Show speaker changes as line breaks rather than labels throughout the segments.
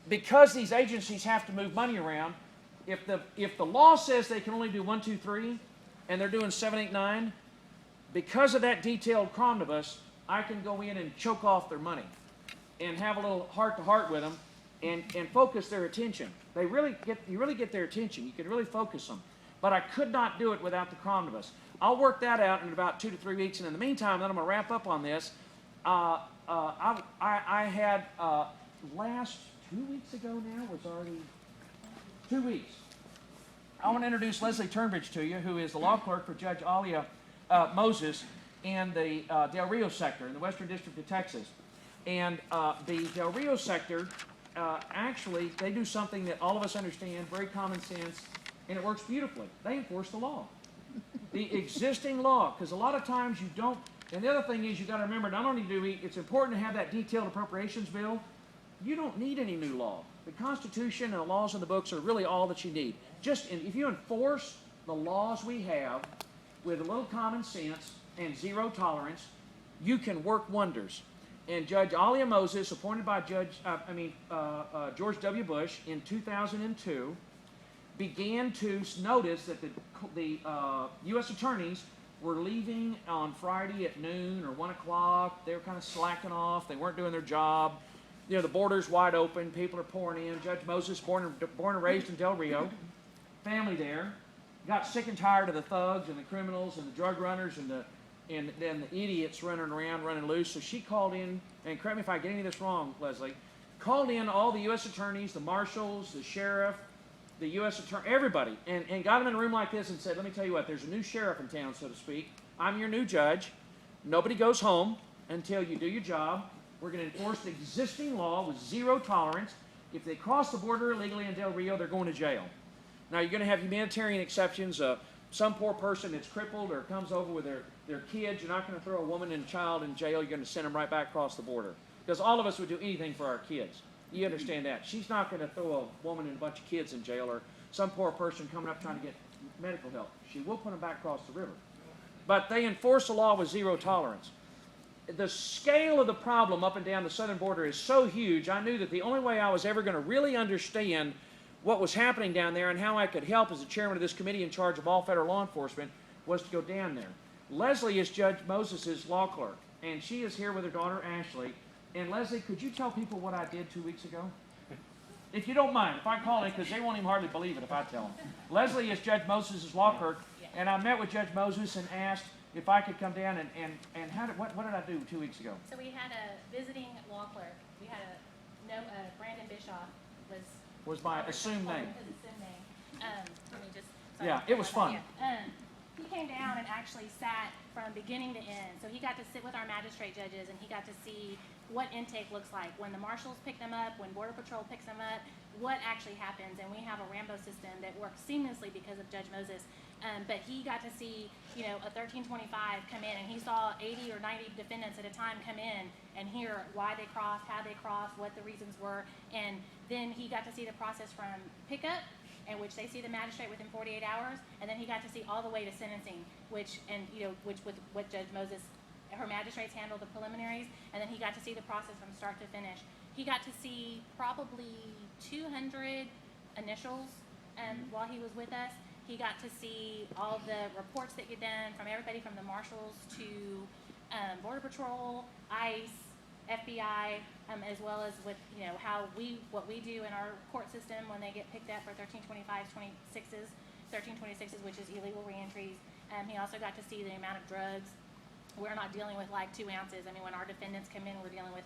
because these agencies have to move money around, if the law says they can only do 1, 2, 3, and they're doing 7, 8, 9, because of that detailed omnibus, I can go in and choke off their money and have a little heart-to-heart with them and focus their attention. You really get their attention. You can really focus them. But I could not do it without the omnibus. I'll work that out in about 2 to 3 weeks, and in the meantime, then I'm going to wrap up on this. I had last 2 weeks ago now, was already 2 weeks. I want to introduce Leslie Turnbridge to you, who is the law clerk for Judge Alia Moses in the Del Rio sector in the Western District of Texas. And the Del Rio sector, actually, they do something that all of us understand, very common sense, and it works beautifully. They enforce the law. The existing law, because a lot of times you don't, and the other thing is you've got to remember, not only do it's important to have that detailed appropriations bill, you don't need any new law. The Constitution and the laws in the books are really all that you need. Just if you enforce the laws we have with a little common sense and zero tolerance, you can work wonders. And Judge Alia Moses, appointed by George W. Bush in 2002, began to notice that the U.S. attorneys were leaving on Friday at noon or 1 o'clock. They were kind of slacking off. They weren't doing their job. You know, the border's wide open. People are pouring in. Judge Moses, born and raised in Del Rio, family there, got sick and tired of the thugs and the criminals and the drug runners and then the idiots running around, running loose. So she called in, and correct me if I get any of this wrong, Leslie, called in all the U.S. attorneys, the marshals, the sheriff, the U.S. attorney, everybody, and got them in a room like this and said, let me tell you what, there's a new sheriff in town, so to speak. I'm your new judge. Nobody goes home until you do your job. We're going to enforce the existing law with zero tolerance. If they cross the border illegally in Del Rio, they're going to jail. Now, you're going to have humanitarian exceptions. Some poor person that's crippled or comes over with their kids, you're not going to throw a woman and a child in jail. You're going to send them right back across the border. Because all of us would do anything for our kids. You understand that. She's not going to throw a woman and a bunch of kids in jail or some poor person coming up trying to get medical help. She will put them back across the river. But they enforce the law with zero tolerance. The scale of the problem up and down the southern border is so huge, I knew that the only way I was ever going to really understand what was happening down there and how I could help as the chairman of this committee in charge of all federal law enforcement was to go down there. Leslie is Judge Moses' law clerk, and she is here with her daughter, Ashley. And Leslie, could you tell people what I did 2 weeks ago? If you don't mind, if I call in, because they won't even hardly believe it if I tell them. Leslie is Judge Moses' law clerk, and I met with Judge Moses and asked if I could come down and what did I do 2 weeks ago?
So we had a visiting law clerk. We had Brandon Bischoff
was my assumed name.
His assumed name. Let me just.
Yeah, it was fun.
He came down and actually sat from beginning to end. So he got to sit with our magistrate judges and he got to see what intake looks like. When the marshals pick them up, when Border Patrol picks them up, what actually happens. And we have a Rambo system that works seamlessly because of Judge Moses. But he got to see, a 1325 come in, and he saw 80 or 90 defendants at a time come in and hear why they crossed, how they crossed, what the reasons were. And then he got to see the process from pickup, in which they see the magistrate within 48 hours, and then he got to see all the way to sentencing, which with what Judge Moses, her magistrates handle the preliminaries, and then he got to see the process from start to finish. He got to see probably 200 initials while he was with us. He got to see all the reports that get done from everybody from the marshals to Border Patrol, ICE, FBI, as well as with what we do in our court system when they get picked up for 1325s, 1326s, which is illegal reentries. He also got to see the amount of drugs. We're not dealing with like 2 ounces. I mean, when our defendants come in, we're dealing with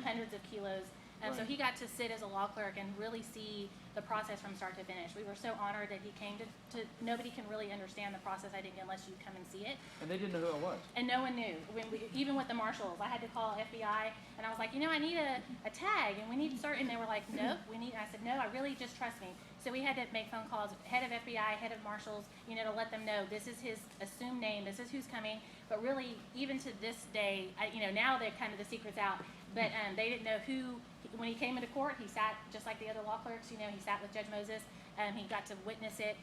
hundreds of kilos.
Right.
So he got to sit as a law clerk and really see the process from start to finish. We were so honored that he came to nobody can really understand the process, I think, unless you come and see it.
And they didn't know who it was.
And no one knew. Even with the marshals, I had to call FBI, and I was like, I need a tag, and we need to start. And they were like, nope, I said, no, I really just trust me. So we had to make phone calls, head of FBI, head of marshals, to let them know this is his assumed name, this is who's coming. But really, even to this day, now they're kind of the secret's out. But they didn't know who. When he came into court, he sat just like the other law clerks. He sat with Judge Moses. He got to witness it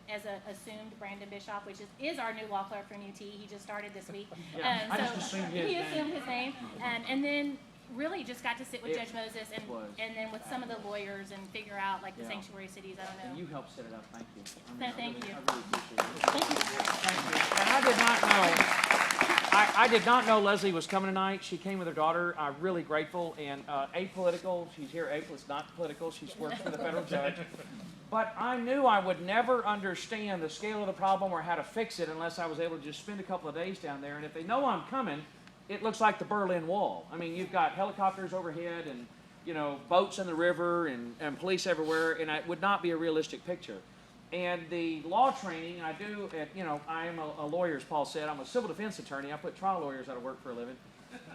as a assumed Brandon Bischoff, which is our new law clerk from UT. He just started this week.
I just assumed his name.
He assumed his name. And then really just got to sit with
It
Judge Moses
was
and then with some of the lawyers and figure out like the
Yeah.
sanctuary cities. I don't know.
And you helped set it up. Thank you.
Thank you.
I really appreciate it. Thank you. And I did not know. I did not know Leslie was coming tonight. She came with her daughter. I'm really grateful and apolitical. She's here. It's not political. She works for the federal judge. But I knew I would never understand the scale of the problem or how to fix it unless I was able to just spend a couple of days down there. And if they know I'm coming, it looks like the Berlin Wall. I mean, you've got helicopters overhead and, boats in the river and police everywhere, and it would not be a realistic picture. And the law training I do I am a lawyer, as Paul said. I'm a civil defense attorney. I put trial lawyers out of work for a living.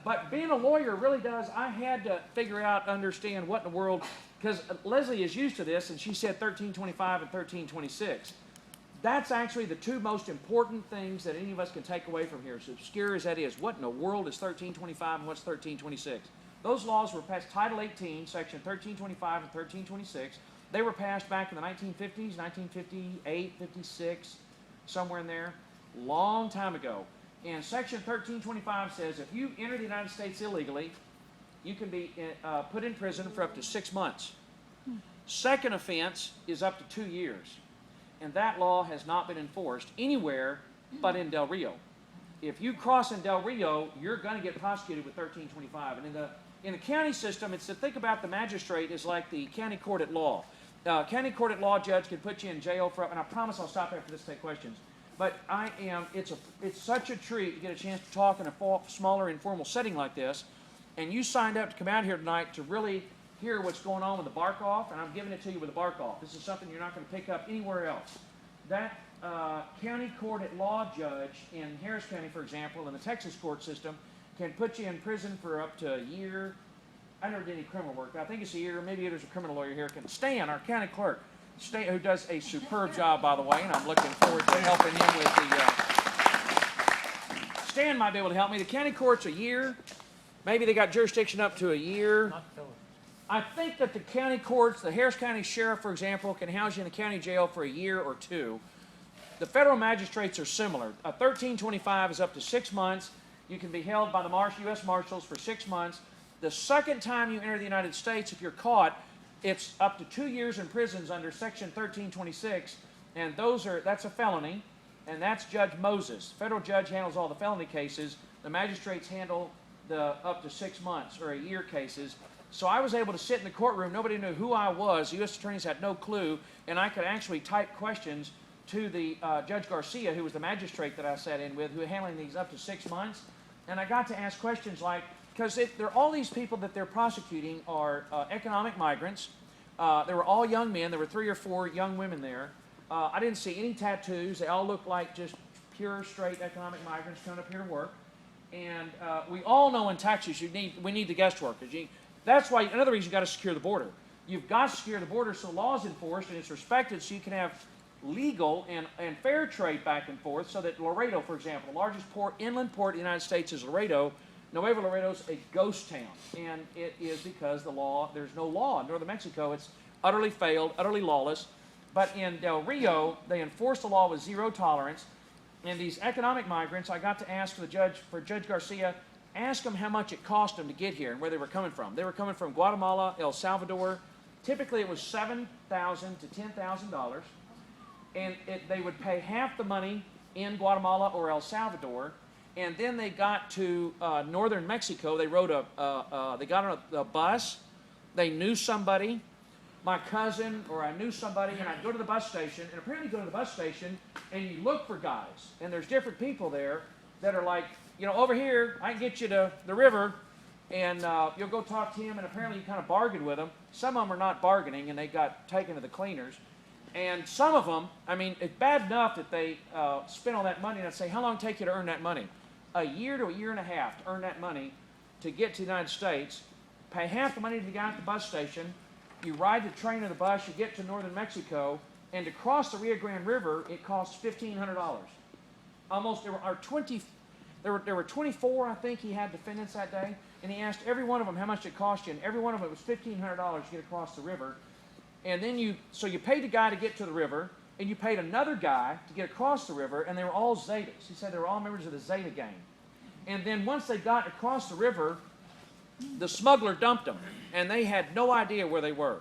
But being a lawyer really does, I had to figure out, understand what in the world, because Leslie is used to this, and she said 1325 and 1326. That's actually the two most important things that any of us can take away from here, as obscure as that is. What in the world is 1325 and what's 1326? Those laws were passed, Title 18, Section 1325 and 1326. They were passed back in the 1950s, 1958, 56, somewhere in there, long time ago. And Section 1325 says if you enter the United States illegally, you can be put in prison for up to 6 months. Second offense is up to 2 years. And that law has not been enforced anywhere but in Del Rio. If you cross in Del Rio, you're going to get prosecuted with 1325. And in the county system, it's to think about the magistrate as like the county court at law. County court at law judge can put you in jail for, and I promise I'll stop after this to take questions. But it's such a treat to get a chance to talk in a smaller, informal setting like this. And you signed up to come out here tonight to really hear what's going on with the bark off, and I'm giving it to you with the bark off. This is something you're not going to pick up anywhere else. That county court at law judge in Harris County, for example, in the Texas court system, can put you in prison for up to a year. I never did any criminal work. I think it's a year. Maybe there's a criminal lawyer here. Stan, our county clerk, Stan, who does a superb job, by the way, and I'm looking forward to helping him with the... Stan might be able to help me. The county court's a year. Maybe they got jurisdiction up to a year. I think that the county courts, the Harris County Sheriff, for example, can house you in the county jail for a year or two. The federal magistrates are similar. A 1325 is up to 6 months. You can be held by the U.S. Marshals for 6 months. The second time you enter the United States, if you're caught, it's up to 2 years in prisons under Section 1326, and that's a felony, and that's Judge Moses. The federal judge handles all the felony cases. The magistrates handle the up to 6 months or a year cases. So I was able to sit in the courtroom. Nobody knew who I was. The U.S. attorneys had no clue, and I could actually type questions to the Judge Garcia, who was the magistrate that I sat in with, who was handling these up to 6 months. And I got to ask questions like, because all these people that they're prosecuting are economic migrants. They were all young men. There were 3 or 4 young women there. I didn't see any tattoos. They all looked like just pure, straight economic migrants coming up here to work. And we all know in Texas we need the guest workers. That's why, another reason, you've got to secure the border. You've got to secure the border so law is enforced and it's respected, so you can have legal and fair trade back and forth, so that Laredo, for example, the largest inland port in the United States is Laredo. Nuevo Laredo's a ghost town, and it is because there's no law. In northern Mexico, it's utterly failed, utterly lawless. But in Del Rio, they enforce the law with zero tolerance. And these economic migrants, I got to ask for Judge Garcia, ask them how much it cost them to get here and where they were coming from. They were coming from Guatemala, El Salvador. Typically, it was $7,000 to $10,000. And they would pay half the money in Guatemala or El Salvador. And then they got to northern Mexico. They got on a bus. They knew somebody, my cousin, or I knew somebody, and I'd go to the bus station. And apparently you go to the bus station and you look for guys. And there's different people there that are like, over here, I can get you to the river, and you'll go talk to him, and apparently you kind of bargain with them. Some of them are not bargaining, and they got taken to the cleaners. And some of them, it's bad enough that they spend all that money, and I'd say, how long did it take you to earn that money? A year to a year and a half to earn that money to get to the United States, pay half the money to the guy at the bus station, you ride the train or the bus, you get to northern Mexico, and to cross the Rio Grande River, it costs $1,500. There were 24, I think, he had defendants that day, and he asked every one of them how much it cost you, and every one of them was $1,500 to get across the river. And then you paid a guy to get to the river, and you paid another guy to get across the river, and they were all Zetas. He said they were all members of the Zeta gang. And then once they got across the river, The smuggler dumped them, and they had no idea where they were.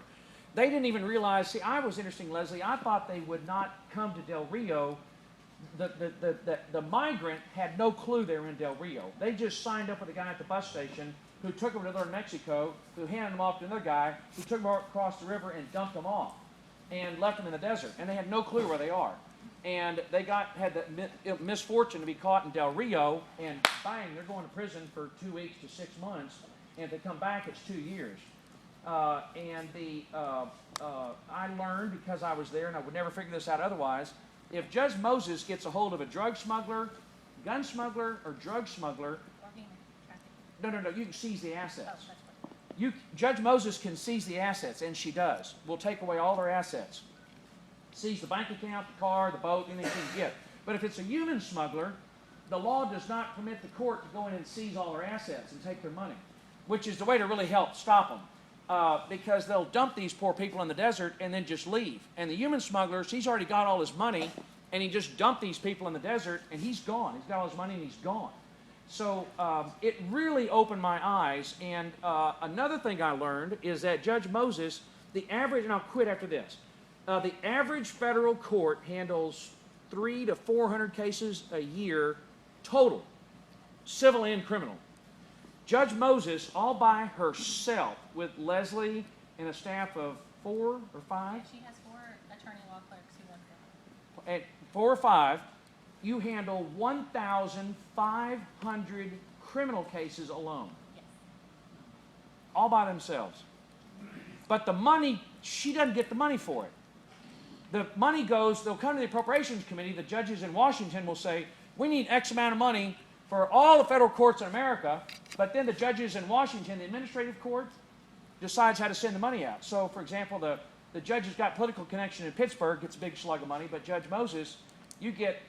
They didn't even realize, see, I was interesting, Leslie, I thought they would not come to Del Rio. The migrant had no clue they were in Del Rio. They just signed up with a guy at the bus station who took them to northern Mexico, who handed them off to another guy, who took them across the river and dumped them off and left them in the desert. And they had no clue where they are. And they had the misfortune to be caught in Del Rio, and bang, they're going to prison for 2 weeks to 6 months. And if they come back, it's 2 years. I learned, because I was there, and I would never figure this out otherwise, if Judge Moses gets a hold of a drug smuggler, gun smuggler, or drug smuggler, no, you can seize the assets. Judge Moses can seize the assets, and she does. We'll take away all their assets. Seize the bank account, the car, the boat, anything you get. But if it's a human smuggler, the law does not permit the court to go in and seize all their assets and take their money, which is the way to really help stop them. Because they'll dump these poor people in the desert and then just leave. And the human smugglers, he's already got all his money, and he just dumped these people in the desert, and he's gone. He's got all his money, and he's gone. So it really opened my eyes. And another thing I learned is that Judge Moses, the average, and I'll quit after this, the average federal court handles 300 to 400 cases a year total, civil and criminal. Judge Moses, all by herself, with Leslie and a staff of 4 or 5?
She has 4 attorney law clerks who work for her.
At 4 or 5, you handle 1,500 criminal cases alone.
Yes.
All by themselves. But the money, she doesn't get the money for it. The money goes, they'll come to the Appropriations Committee, the judges in Washington will say, we need X amount of money for all the federal courts in America, but then the judges in Washington, the administrative court, decides how to send the money out. So, for example, the judge who's got political connection in Pittsburgh gets a big slug of money, but Judge Moses, you get,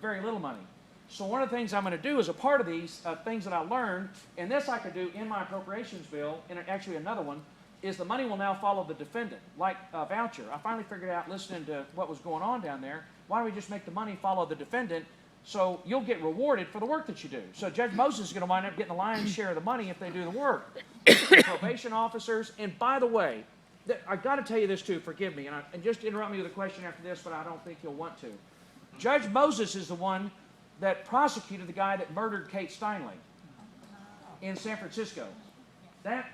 very little money. So one of the things I'm going to do as a part of these things that I learned, and this I could do in my appropriations bill, and actually another one, is the money will now follow the defendant, like a voucher. I finally figured out, listening to what was going on down there, why don't we just make the money follow the defendant, so you'll get rewarded for the work that you do. So Judge Moses is going to wind up getting the lion's share of the money if they do the work. Probation officers, and by the way, I've got to tell you this too, forgive me, and just interrupt me with a question after this, but I don't think you'll want to. Judge Moses is the one that prosecuted the guy that murdered Kate Steinle in San Francisco. That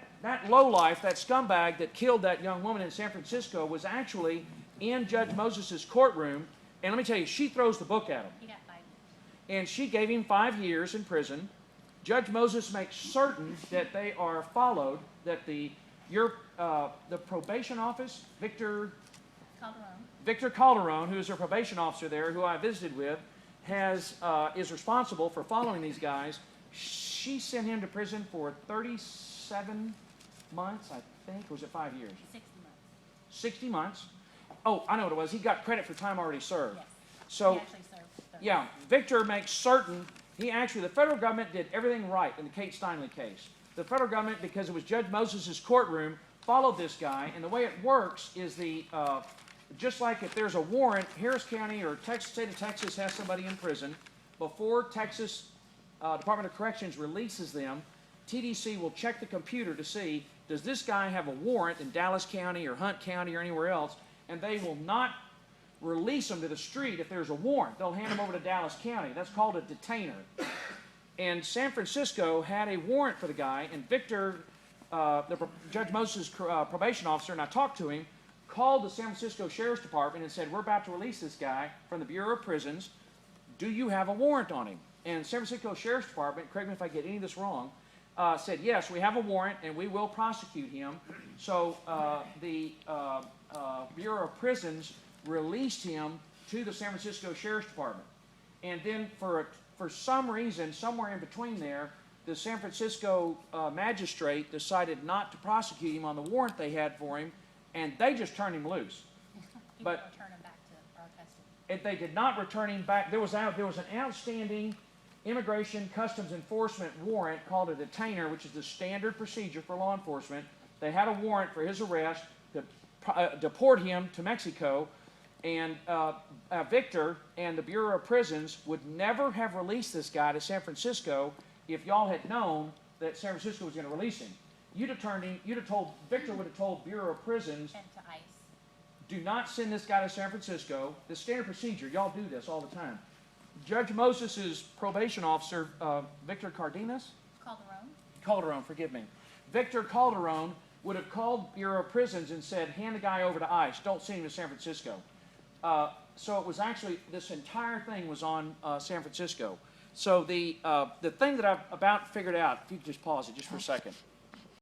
lowlife, that scumbag that killed that young woman in San Francisco was actually in Judge Moses' courtroom, and let me tell you, she throws the book at him.
He got 5 years.
And she gave him 5 years in prison. Judge Moses makes certain that they are followed, that the probation office, Victor Calderon, who is her probation officer there, who I visited with, is responsible for following these guys. She sent him to prison for 37 months, I think, or was it 5 years?
60 months.
60 months. Oh, I know what it was. He got credit for time already served.
Yes.
So,
He actually served 30.
yeah, Victor makes certain, the federal government did everything right in the Kate Steinle case. The federal government, because it was Judge Moses' courtroom, followed this guy, and the way it works is just like if there's a warrant, Harris County or state of Texas has somebody in prison, before Texas Department of Corrections releases them, TDC will check the computer to see, does this guy have a warrant in Dallas County or Hunt County or anywhere else, and they will not release him to the street if there's a warrant. They'll hand him over to Dallas County. That's called a detainer. And San Francisco had a warrant for the guy, and Victor, Judge Moses' probation officer, and I talked to him, called the San Francisco Sheriff's Department and said, we're about to release this guy from the Bureau of Prisons. Do you have a warrant on him? And San Francisco Sheriff's Department, correct me if I get any of this wrong, said, yes, we have a warrant and we will prosecute him. So the Bureau of Prisons released him to the San Francisco Sheriff's Department. And then for some reason, somewhere in between there, the San Francisco magistrate decided not to prosecute him on the warrant they had for him, and they just turned him loose. But
return him back to our custody.
They did not return him back. There was an outstanding Immigration Customs Enforcement warrant called a detainer, which is the standard procedure for law enforcement. They had a warrant for his arrest to deport him to Mexico, and Victor and the Bureau of Prisons would never have released this guy to San Francisco if y'all had known that San Francisco was going to release him. You'd have told, Victor would have told Bureau of Prisons,
And to ICE.
do not send this guy to San Francisco. The standard procedure, y'all do this all the time. Judge Moses's probation officer, Victor Cardenas? Calderon, forgive me. Victor Calderon would have called Bureau of Prisons and said, hand the guy over to ICE, don't send him to San Francisco. So it was actually, this entire thing was on San Francisco. So the thing that I've about figured out, if you could just pause it just for a second.